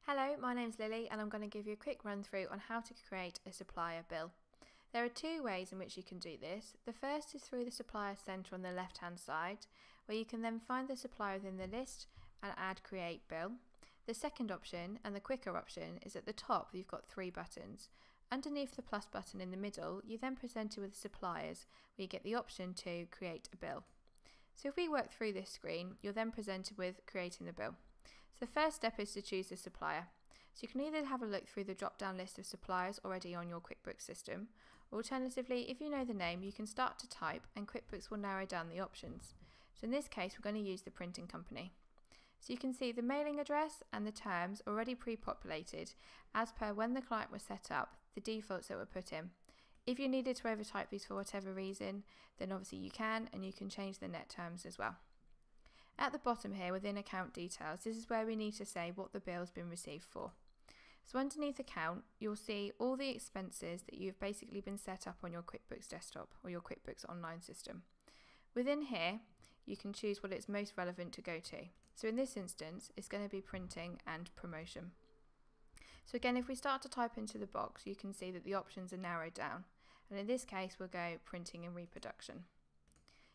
Hello, my name's Lily and I'm going to give you a quick run through on how to create a supplier bill. There are two ways in which you can do this. The first is through the supplier center on the left hand side, where you can then find the supplier within the list and add create bill. The second option, and the quicker option, is at the top. You've got three buttons. Underneath the plus button in the middle, you then presented with suppliers, where you get the option to create a bill. So if we work through this screen, you're then presented with creating the bill. So the first step is to choose the supplier. So you can either have a look through the drop-down list of suppliers already on your Quickbooks system, or alternatively, if you know the name, you can start to type and Quickbooks will narrow down the options. So in this case, we're going to use the printing company. So you can see the mailing address and the terms already pre-populated as per when the client was set up, the defaults that were put in. If you needed to overtype these for whatever reason, then obviously you can, and you can change the net terms as well. At the bottom here within account details, this is where we need to say what the bill has been received for. So underneath account, you'll see all the expenses that you've basically been set up on your Quickbooks desktop or your Quickbooks online system. Within here, you can choose what it's most relevant to go to. So in this instance, it's going to be printing and promotion. So again, if we start to type into the box, you can see that the options are narrowed down. And in this case, we'll go printing and reproduction.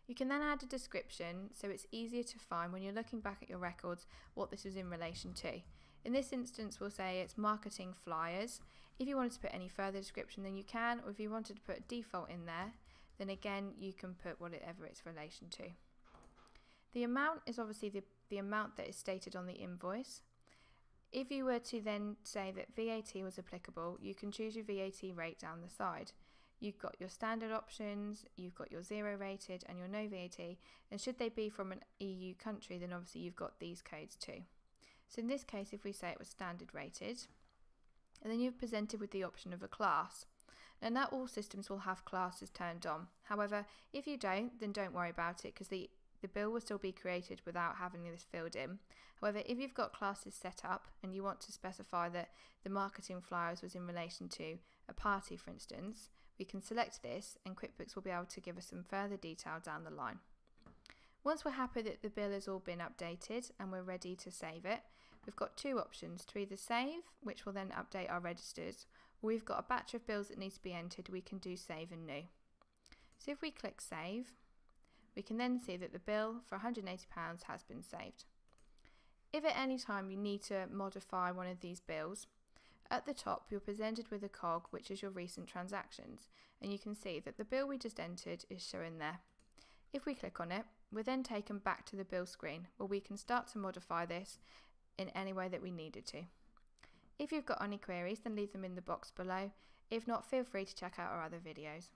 You can then add a description so it's easier to find when you're looking back at your records what this was in relation to. In this instance, we'll say it's marketing flyers. If you wanted to put any further description, then you can, or if you wanted to put a default in there, then again you can put whatever it's relation to. The amount is obviously the amount that is stated on the invoice. If you were to then say that VAT was applicable, you can choose your VAT rate down the side. You've got your standard options, you've got your zero rated and your no VAT, and should they be from an EU country, then obviously you've got these codes too. So in this case, if we say it was standard rated, and then you're presented with the option of a class. Now not all systems will have classes turned on. However, if you don't, then don't worry about it, because the bill will still be created without having this filled in. However, if you've got classes set up and you want to specify that the marketing flyers was in relation to a party, for instance, we can select this and Quickbooks will be able to give us some further detail down the line. Once we're happy that the bill has all been updated and we're ready to save it, we've got two options to either save, which will then update our registers, or we've got a batch of bills that needs to be entered, we can do save and new. So if we click save, we can then see that the bill for £180 has been saved. If at any time you need to modify one of these bills, at the top you're presented with a cog, which is your recent transactions, and you can see that the bill we just entered is showing there. If we click on it, we're then taken back to the bill screen where we can start to modify this in any way that we needed to. If you've got any queries, then leave them in the box below. If not, feel free to check out our other videos.